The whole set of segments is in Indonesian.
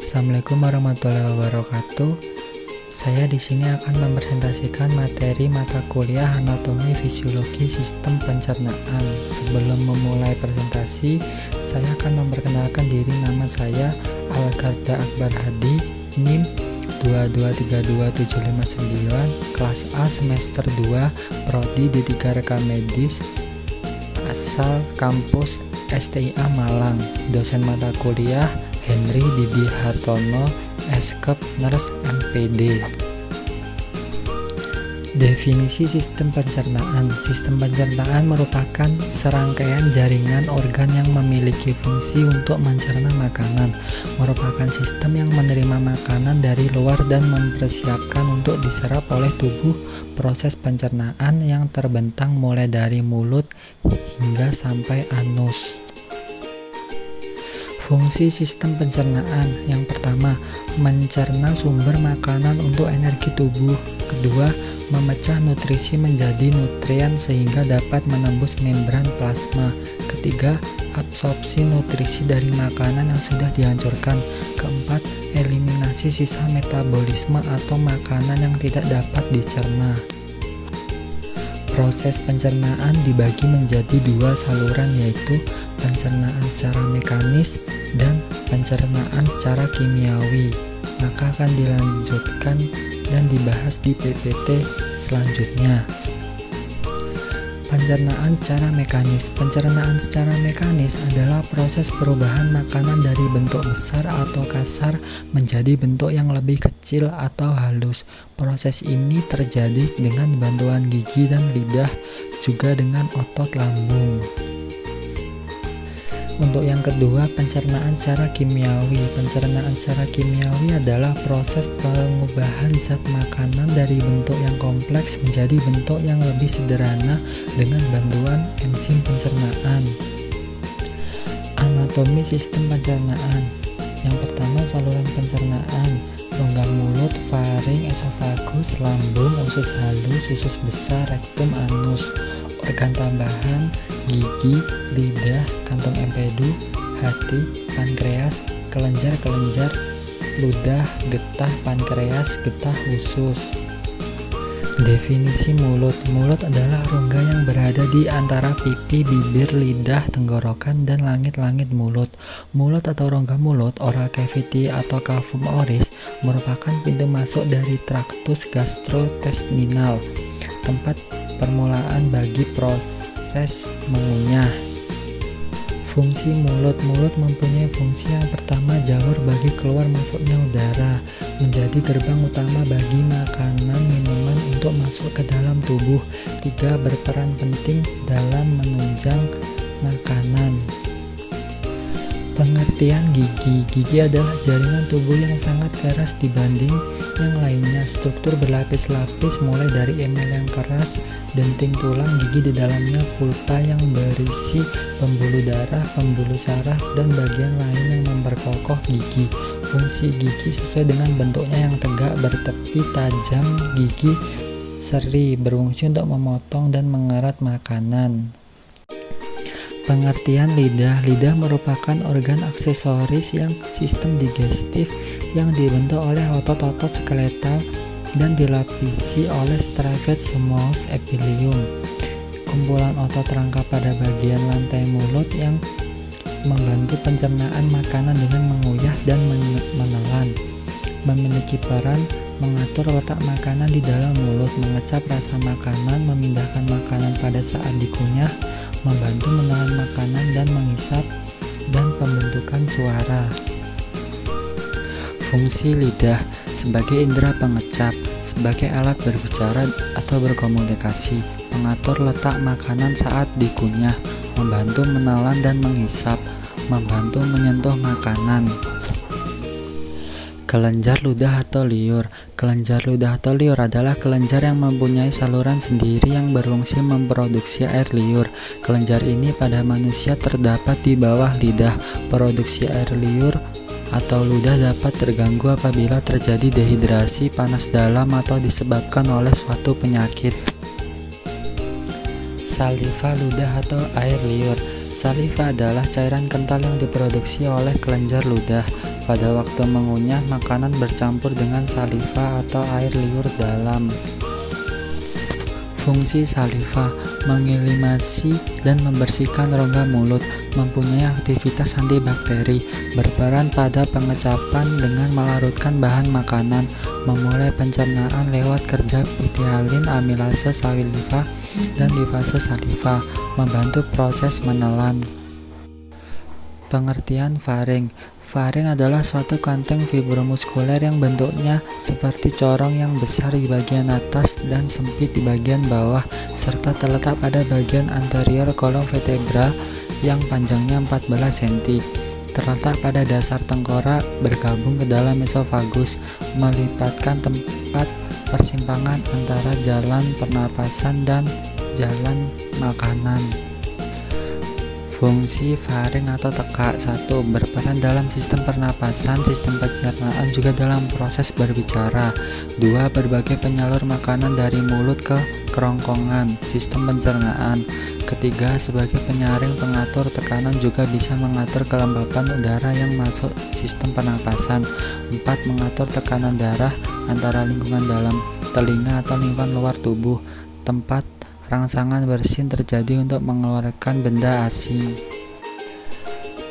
Assalamualaikum warahmatullahi wabarakatuh. Saya di sini akan mempresentasikan materi mata kuliah Anatomi Fisiologi Sistem Pencernaan. Sebelum memulai presentasi, saya akan memperkenalkan diri. Nama saya Algarda Akbar Hadi, NIM 2232759, kelas A semester 2, prodi D3 Rekam Medis, asal kampus STIA Malang. Dosen mata kuliah Henry Didi Hartono, Eskep Nurse MPD. Definisi sistem pencernaan. Sistem pencernaan merupakan serangkaian jaringan organ yang memiliki fungsi untuk mencerna makanan. Merupakan sistem yang menerima makanan dari luar dan mempersiapkan untuk diserap oleh tubuh. Proses pencernaan yang terbentang mulai dari mulut hingga sampai anus. Fungsi sistem pencernaan: yang pertama, mencerna sumber makanan untuk energi tubuh. Kedua, memecah nutrisi menjadi nutrien sehingga dapat menembus membran plasma. Ketiga, absorpsi nutrisi dari makanan yang sudah dihancurkan. Keempat, eliminasi sisa metabolisme atau makanan yang tidak dapat dicerna. Proses pencernaan dibagi menjadi dua saluran, yaitu pencernaan secara mekanis dan pencernaan secara kimiawi. Maka akan dilanjutkan dan dibahas di PPT selanjutnya. Pencernaan secara mekanis. Pencernaan secara mekanis adalah proses perubahan makanan dari bentuk besar atau kasar menjadi bentuk yang lebih kecil atau halus. Proses ini terjadi dengan bantuan gigi dan lidah, juga dengan otot lambung. Untuk yang kedua, pencernaan secara kimiawi. Pencernaan secara kimiawi adalah proses pengubahan zat makanan dari bentuk yang kompleks menjadi bentuk yang lebih sederhana dengan bantuan enzim pencernaan. Anatomi sistem pencernaan. Yang pertama, saluran pencernaan: rongga mulut, faring, esofagus, lambung, usus halus, usus besar, rektum, anus. Organ tambahan: gigi, lidah, kantong empedu, hati, pankreas, kelenjar, ludah, getah pankreas, getah usus. Definisi mulut. Mulut adalah rongga yang berada di antara pipi, bibir, lidah, tenggorokan, dan langit-langit mulut. Mulut atau rongga mulut, oral cavity atau cavum oris, merupakan pintu masuk dari traktus gastrointestinal, tempat permulaan bagi proses mengunyah. Fungsi mulut. Mulut mempunyai fungsi yang pertama, jalur bagi keluar masuknya udara, menjadi gerbang utama bagi makanan minuman untuk masuk ke dalam tubuh. 3. Berperan penting dalam menunjang makanan. Pengertian gigi. Gigi adalah jaringan tubuh yang sangat keras dibanding yang lainnya. Struktur berlapis-lapis mulai dari emel yang keras, denting tulang, gigi di dalamnya, pulpa yang berisi pembuluh darah, pembuluh saraf, dan bagian lain yang memperkokoh gigi. Fungsi gigi sesuai dengan bentuknya yang tegak, bertepi, tajam. Gigi seri berfungsi untuk memotong dan mengerat makanan. Pengertian lidah. Lidah merupakan organ aksesoris yang sistem digestif yang dibentuk oleh otot-otot skeletal dan dilapisi oleh straight smooth epithelium. Kumpulan otot rangka pada bagian lantai mulut yang membantu pencernaan makanan dengan mengunyah dan menelan. Memiliki peran mengatur letak makanan di dalam mulut, mengecap rasa makanan, memindahkan makanan pada saat dikunyah, membantu menelan makanan dan menghisap, dan pembentukan suara. Fungsi lidah sebagai indera pengecap, sebagai alat berbicara atau berkomunikasi, mengatur letak makanan saat dikunyah, membantu menelan dan menghisap, membantu menyentuh makanan. Kelenjar ludah atau liur. Kelenjar ludah atau liur adalah kelenjar yang mempunyai saluran sendiri yang berfungsi memproduksi air liur. Kelenjar ini pada manusia terdapat di bawah lidah. Produksi air liur atau ludah dapat terganggu apabila terjadi dehidrasi, panas dalam, atau disebabkan oleh suatu penyakit. Saliva ludah atau air liur. Saliva adalah cairan kental yang diproduksi oleh kelenjar ludah. Pada waktu mengunyah, makanan bercampur dengan saliva atau air liur dalam. Fungsi saliva mengelimasi dan membersihkan rongga mulut, mempunyai aktivitas antibakteri, berperan pada pengecapan dengan melarutkan bahan makanan, memulai pencernaan lewat kerja pitialin amilase saliva dan lipase saliva, membantu proses menelan. Pengertian faring. Faring adalah suatu kantong fibromuskuler yang bentuknya seperti corong yang besar di bagian atas dan sempit di bagian bawah, serta terletak pada bagian anterior kolom vertebra yang panjangnya 14 cm. Terletak pada dasar tengkorak, bergabung ke dalam esofagus, melipatkan tempat persimpangan antara jalan pernapasan dan jalan makanan. Fungsi faring atau tekak. 1. Berperan dalam sistem pernapasan, sistem pencernaan, juga dalam proses berbicara. 2. Berbagai penyalur makanan dari mulut ke kerongkongan, sistem pencernaan. Ketiga, sebagai penyaring pengatur tekanan, juga bisa mengatur kelembapan udara yang masuk sistem pernapasan. 4. Mengatur tekanan darah antara lingkungan dalam telinga atau lingkungan luar tubuh, tempat rangsangan bersin terjadi untuk mengeluarkan benda asing.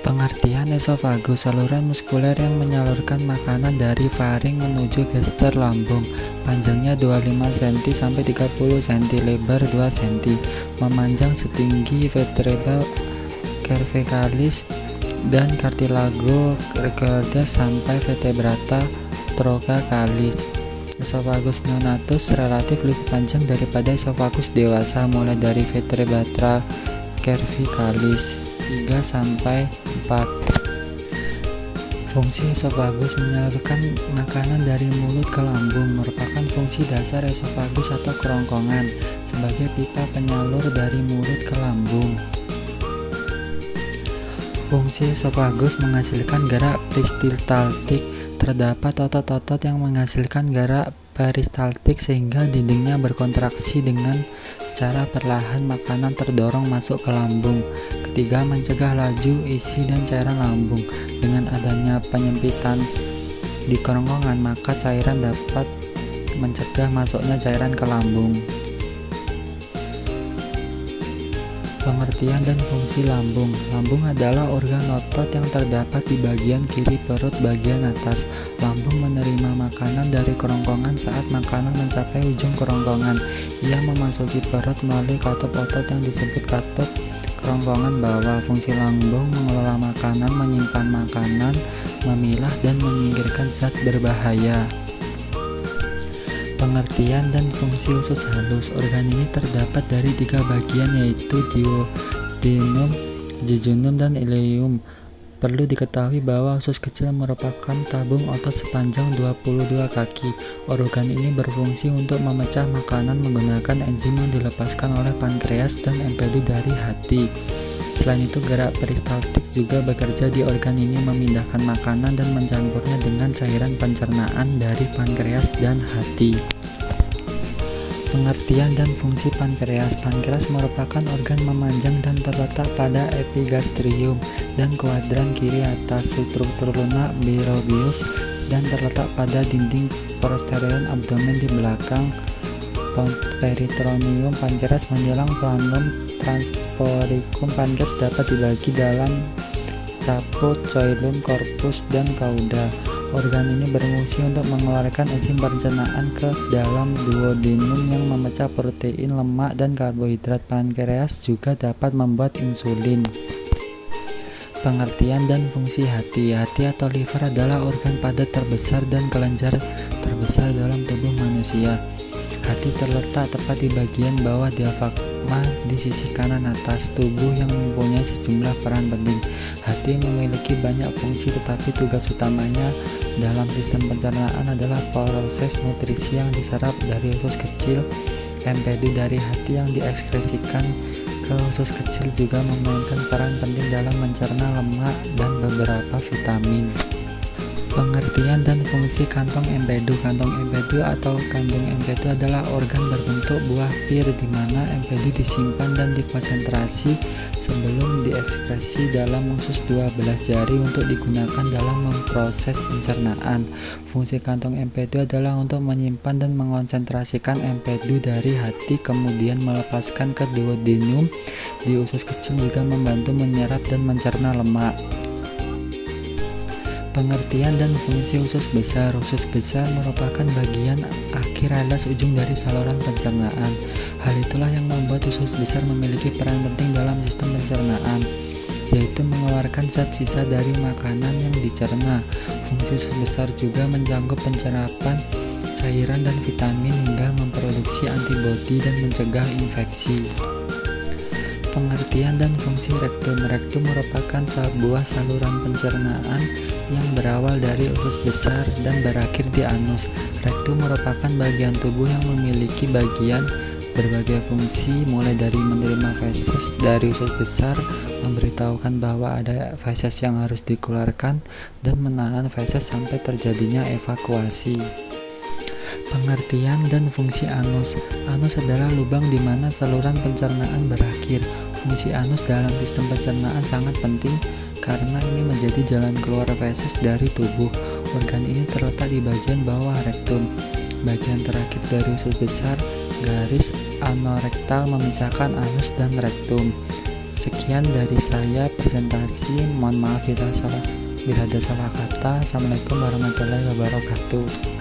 Pengertian esofagus. Saluran muskuler yang menyalurkan makanan dari faring menuju gestur lambung, panjangnya 25 cm sampai 30 cm, lebar 2 cm, memanjang setinggi vertebra cervicalis dan cartilago rectus sampai vertebrata thoracalis. Esofagus neonatus relatif lebih panjang daripada esofagus dewasa, mulai dari vertebrata cervicalis 3 sampai 4. Fungsi esofagus menyalurkan makanan dari mulut ke lambung, merupakan fungsi dasar esofagus atau kerongkongan sebagai pipa penyalur dari mulut ke lambung. Fungsi esofagus menghasilkan gerak peristaltik. Terdapat otot-otot yang menghasilkan gerak peristaltik sehingga dindingnya berkontraksi dengan secara perlahan makanan terdorong masuk ke lambung. Ketiga, mencegah laju isi dan cairan lambung. Dengan adanya penyempitan di kerongkongan, maka cairan dapat mencegah masuknya cairan ke lambung. Pengertian dan fungsi lambung. Lambung adalah organ otot yang terdapat di bagian kiri perut bagian atas. Lambung menerima makanan dari kerongkongan saat makanan mencapai ujung kerongkongan. Ia memasuki perut melalui katup otot yang disebut katup kerongkongan bawah. Fungsi lambung mengelola makanan, menyimpan makanan, memilah dan menyingkirkan zat berbahaya. Pengertian dan fungsi usus halus. Organ ini terdapat dari 3 bagian, yaitu duodenum, jejunum, dan ileum. Perlu diketahui bahwa usus kecil merupakan tabung otot sepanjang 22 kaki. Organ ini berfungsi untuk memecah makanan menggunakan enzim yang dilepaskan oleh pankreas dan empedu dari hati. Selain itu, gerak peristaltik juga bekerja di organ ini, memindahkan makanan dan mencampurnya dengan cairan pencernaan dari pankreas dan hati. Pengertian dan fungsi pankreas. Pankreas merupakan organ memanjang dan terletak pada epigastrium dan kuadran kiri atas struktur lunak bilobius dan terletak pada dinding posterior abdomen di belakang peritoneum. Pankreas menjelang planum transporicum. Pankreas dapat dibagi dalam caput, coelum, corpus, dan cauda. Organ ini berfungsi untuk mengeluarkan enzim pencernaan ke dalam duodenum yang memecah protein, lemak, dan karbohidrat. Pankreas juga dapat membuat insulin. Pengertian dan fungsi hati. Hati atau liver adalah organ padat terbesar dan kelenjar terbesar dalam tubuh manusia. Hati terletak tepat di bagian bawah diafragma di sisi kanan atas tubuh yang mempunyai sejumlah peran penting. Hati memiliki banyak fungsi, tetapi tugas utamanya dalam sistem pencernaan adalah proses nutrisi yang diserap dari usus kecil. Empedu dari hati yang diekskresikan ke usus kecil juga memainkan peran penting dalam mencerna lemak dan beberapa vitamin. Pengertian dan fungsi kantong empedu. Kantong empedu atau kandung empedu adalah organ berbentuk buah pir di mana empedu disimpan dan dikonsentrasi sebelum diekskresi dalam usus 12 jari untuk digunakan dalam memproses pencernaan. Fungsi kantong empedu adalah untuk menyimpan dan mengonsentrasikan empedu dari hati, kemudian melepaskan ke duodenum. Di usus kecil juga membantu menyerap dan mencerna lemak. Pengertian dan fungsi usus besar. Usus besar merupakan bagian akhir alas ujung dari saluran pencernaan. Hal itulah yang membuat usus besar memiliki peran penting dalam sistem pencernaan, yaitu mengeluarkan zat sisa dari makanan yang dicerna. Fungsi usus besar juga mencakup penyerapan cairan dan vitamin hingga memproduksi antibodi dan mencegah infeksi. Pengertian dan fungsi rektum. Rektum merupakan sebuah saluran pencernaan yang berawal dari usus besar dan berakhir di anus. Rektum merupakan bagian tubuh yang memiliki berbagai fungsi, mulai dari menerima feses dari usus besar, memberitahukan bahwa ada feses yang harus dikeluarkan, dan menahan feses sampai terjadinya evakuasi. Pengertian dan fungsi anus. Anus adalah lubang di mana saluran pencernaan berakhir. Fungsi anus dalam sistem pencernaan sangat penting karena ini menjadi jalan keluar feses dari tubuh. Organ ini terletak di bagian bawah rektum, bagian terakhir dari usus besar. Garis anorektal memisahkan anus dan rektum. Sekian dari saya presentasi. Mohon maaf bila ada salah kata. Assalamualaikum warahmatullahi wabarakatuh.